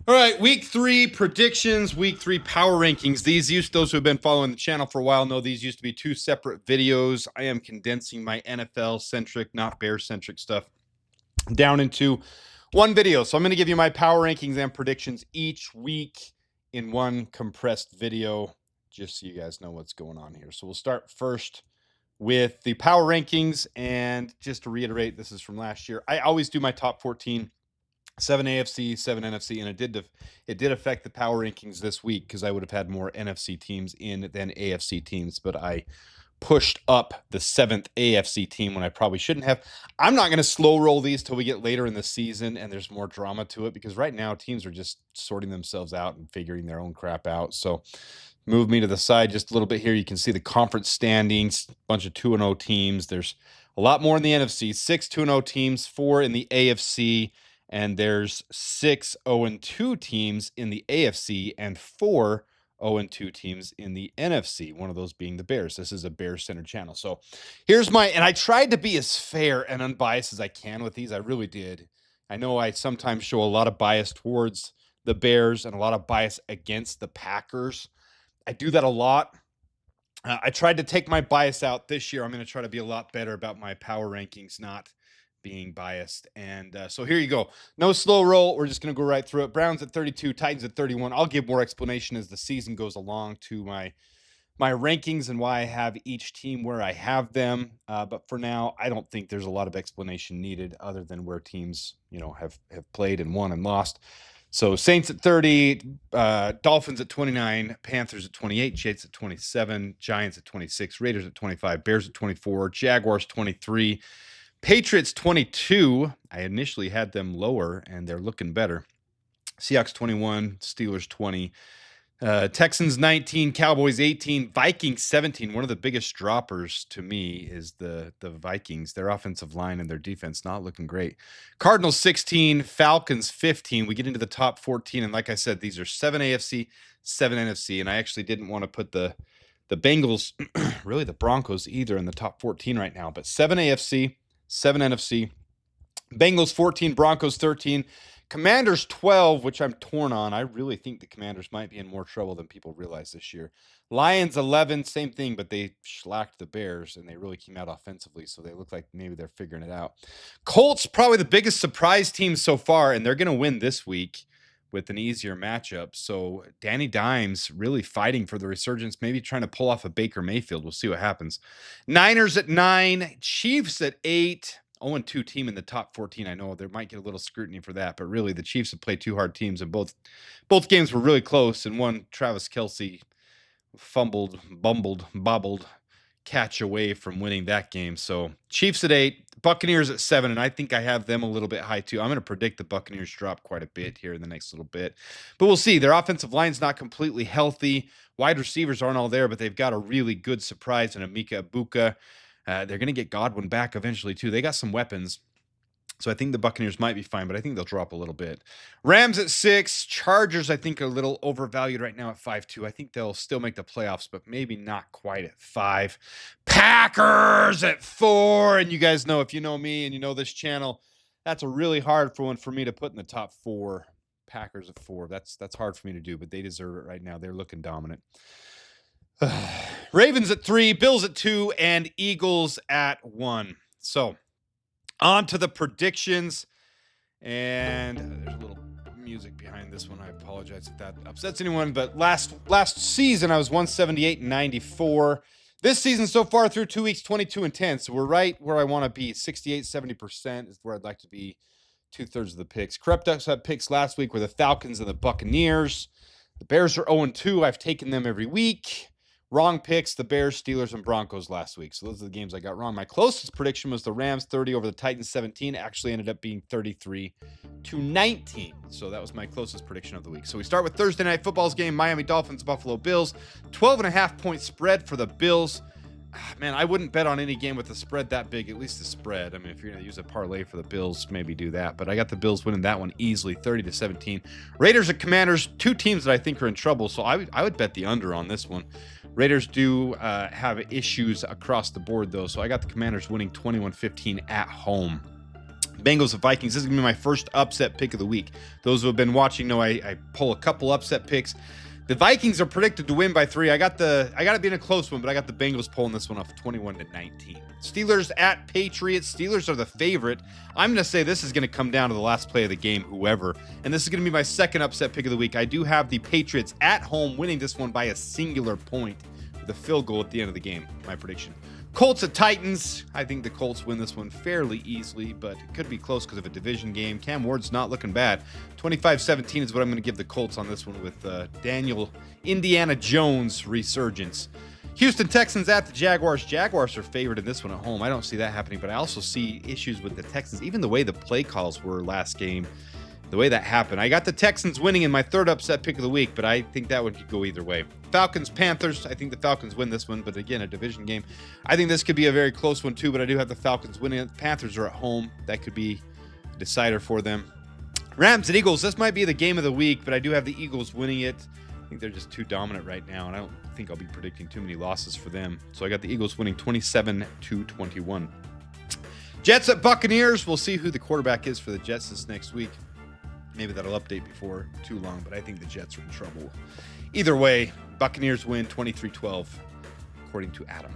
All right, week 3 predictions, week 3 power rankings. Those who have been following the channel for a while know these used to be 2 separate videos. I am condensing my NFL-centric, not Bear-centric stuff down into one video. So I'm going to give you my power rankings and predictions each week in one compressed video, just so you guys know what's going on here. So we'll start first with the power rankings. And just to reiterate, this is from last year. I always do my top 14. 7 AFC, 7 NFC, and it did affect the power rankings this week because I would have had more NFC teams in than AFC teams, but I pushed up the 7th AFC team when I probably shouldn't have. I'm not going to slow roll these till we get later in the season and there's more drama to it, because right now teams are just sorting themselves out and figuring their own crap out. So move me to the side just a little bit here. You can see the conference standings, a bunch of 2-0 teams. There's a lot more in the NFC, 6 2-0 teams, 4 in the AFC. And there's 6 0-2 teams in the AFC and 4 0-2 teams in the NFC, one of those being the Bears. This is a Bears-centered channel. So here's and I tried to be as fair and unbiased as I can with these. I really did. I know I sometimes show a lot of bias towards the Bears and a lot of bias against the Packers. I do that a lot. I tried to take my bias out this year. I'm going to try to be a lot better about my power rankings, not being biased. And so here you go. No slow roll. We're just going to go right through it. Browns at 32, Titans at 31. I'll give more explanation as the season goes along to my rankings and why I have each team where I have them. But for now, I don't think there's a lot of explanation needed other than where teams, have played and won and lost. So Saints at 30, Dolphins at 29, Panthers at 28, Jets at 27, Giants at 26, Raiders at 25, Bears at 24, Jaguars 23, Patriots 22. I initially had them lower, and they're looking better. Seahawks 21, Steelers 20, Texans 19, Cowboys 18, Vikings 17. One of the biggest droppers to me is the Vikings. Their offensive line and their defense not looking great. Cardinals 16, Falcons 15. We get into the top 14, and like I said, these are 7 AFC, 7 NFC, and I actually didn't want to put the Bengals, really the Broncos either, in the top 14 right now, but 7 AFC, 7 NFC, Bengals 14, Broncos 13, Commanders 12, which I'm torn on. I really think the Commanders might be in more trouble than people realize this year. Lions 11, same thing, but they shellacked the Bears, and they really came out offensively, so they look like maybe they're figuring it out. Colts, probably the biggest surprise team so far, and they're going to win this week with an easier matchup. So Danny Dimes really fighting for the resurgence, maybe trying to pull off a Baker Mayfield. We'll see what happens. Niners at 9, Chiefs at 8. 0-2 team in the top 14. I know there might get a little scrutiny for that, but really the Chiefs have played 2 hard teams, and both games were really close. And one, Travis Kelce bobbled catch away from winning that game. So Chiefs at 8, Buccaneers at 7, and I think I have them a little bit high too. I'm going to predict the Buccaneers drop quite a bit here in the next little bit, but we'll see. Their offensive line's not completely healthy. Wide receivers aren't all there, but they've got a really good surprise in Emeka Egbuka. They're going to get Godwin back eventually too. They got some weapons. So I think the Buccaneers might be fine, but I think they'll drop a little bit. Rams at 6. Chargers, I think, are a little overvalued right now at 5-2. I think they'll still make the playoffs, but maybe not quite at 5. Packers at 4. And you guys know, if you know me and you know this channel, that's a really hard one for me to put in the top 4. Packers at 4. That's hard for me to do, but they deserve it right now. They're looking dominant. Ravens at 3, Bills at 2, and Eagles at 1. So on to the predictions, and there's a little music behind this one. I apologize if that upsets anyone, but last season I was 178 and 94. This season so far through 2 weeks, 22 and 10. So we're right where I want to be. 68, 70% is where I'd like to be. 2/3 of the picks. Correct us had picks last week were the Falcons and the Buccaneers. The Bears are 0-2. I've taken them every week. Wrong picks, the Bears, Steelers, and Broncos last week. So those are the games I got wrong. My closest prediction was the Rams 30 over the Titans 17. Actually ended up being 33-19. So that was my closest prediction of the week. So we start with Thursday Night Football's game, Miami Dolphins, Buffalo Bills. 12.5-point spread for the Bills. Man, I wouldn't bet on any game with a spread that big, at least the spread. I mean, if you're going to use a parlay for the Bills, maybe do that. But I got the Bills winning that one easily, 30-17. Raiders and Commanders, 2 teams that I think are in trouble, so I would bet the under on this one. Raiders do have issues across the board, though, so I got the Commanders winning 21-15 at home. Bengals and Vikings. This is going to be my first upset pick of the week. Those who have been watching know I pull a couple upset picks. The Vikings are predicted to win by 3. I got to be in a close one, but I got the Bengals pulling this one off 21-19. Steelers at Patriots. Steelers are the favorite. I'm going to say this is going to come down to the last play of the game, whoever. And this is going to be my second upset pick of the week. I do have the Patriots at home winning this one by a singular point with a field goal at the end of the game. My prediction. Colts at Titans. I think the Colts win this one fairly easily, but it could be close because of a division game. Cam Ward's not looking bad. 25-17 is what I'm going to give the Colts on this one with Daniel Indiana Jones resurgence. Houston Texans at the Jaguars. Jaguars are favored in this one at home. I don't see that happening, but I also see issues with the Texans. Even the way the play calls were last game, the way that happened. I got the Texans winning in my third upset pick of the week, but I think that one could go either way. Falcons, Panthers. I think the Falcons win this one, but again, a division game. I think this could be a very close one too, but I do have the Falcons winning it. The Panthers are at home. That could be a decider for them. Rams and Eagles. This might be the game of the week, but I do have the Eagles winning it. I think they're just too dominant right now, and I don't think I'll be predicting too many losses for them. So I got the Eagles winning 27-21. Jets at Buccaneers. We'll see who the quarterback is for the Jets this next week. Maybe that'll update before too long, but I think the Jets are in trouble. Either way, Buccaneers win 23-12, according to Adam.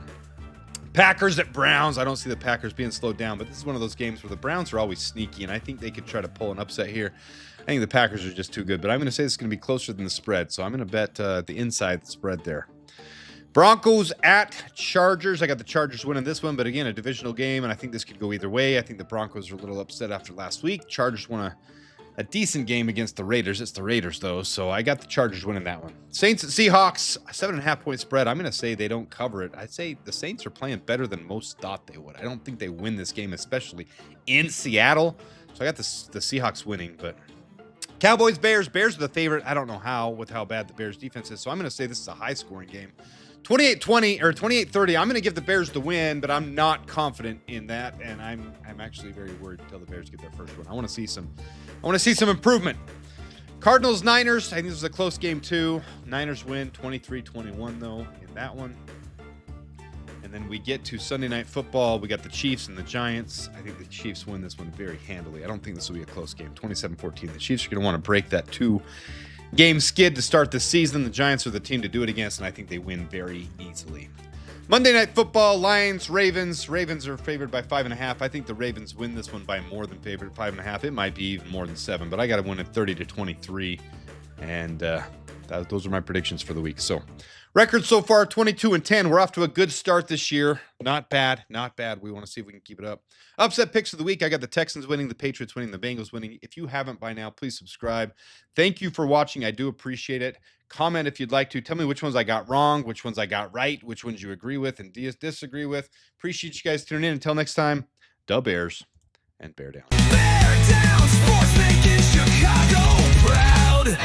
Packers at Browns. I don't see the Packers being slowed down, but this is one of those games where the Browns are always sneaky, and I think they could try to pull an upset here. I think the Packers are just too good, but I'm going to say this is going to be closer than the spread, so I'm going to bet the inside spread there. Broncos at Chargers. I got the Chargers winning this one, but again, a divisional game, and I think this could go either way. I think the Broncos are a little upset after last week. Chargers won a decent game against the Raiders. It's the Raiders, though, so I got the Chargers winning that one. Saints at Seahawks, 7.5-point spread. I'm going to say they don't cover it. I'd say the Saints are playing better than most thought they would. I don't think they win this game, especially in Seattle. So I got the Seahawks winning, but Cowboys, Bears. Bears are the favorite. I don't know how, with how bad the Bears defense is, so I'm going to say this is a high-scoring game. 28-20 or 28-30. I'm going to give the Bears the win, but I'm not confident in that, and I'm actually very worried until the Bears get their first win. I want to see some improvement. Cardinals, Niners. I think this is a close game too. Niners win 23-21 though in that one. And then we get to Sunday Night Football. We got the Chiefs and the Giants. I think the Chiefs win this one very handily. I don't think this will be a close game. 27-14. The Chiefs are going to want to break that 2-game skid to start the season. The Giants are the team to do it against, and I think they win very easily. Monday Night Football, Lions, Ravens. Ravens are favored by 5.5. I think the Ravens win this one by more than favored, 5.5. It might be even more than 7, but I got to win at 30-23. And those are my predictions for the week. So, record so far, 22-10. We're off to a good start this year. Not bad, not bad. We want to see if we can keep it up. Upset picks of the week. I got the Texans winning, the Patriots winning, the Bengals winning. If you haven't by now, please subscribe. Thank you for watching. I do appreciate it. Comment if you'd like to. Tell me which ones I got wrong, which ones I got right, which ones you agree with and disagree with. Appreciate you guys tuning in. Until next time, Da Bears and Bear Down. Bear down, sports making Chicago proud.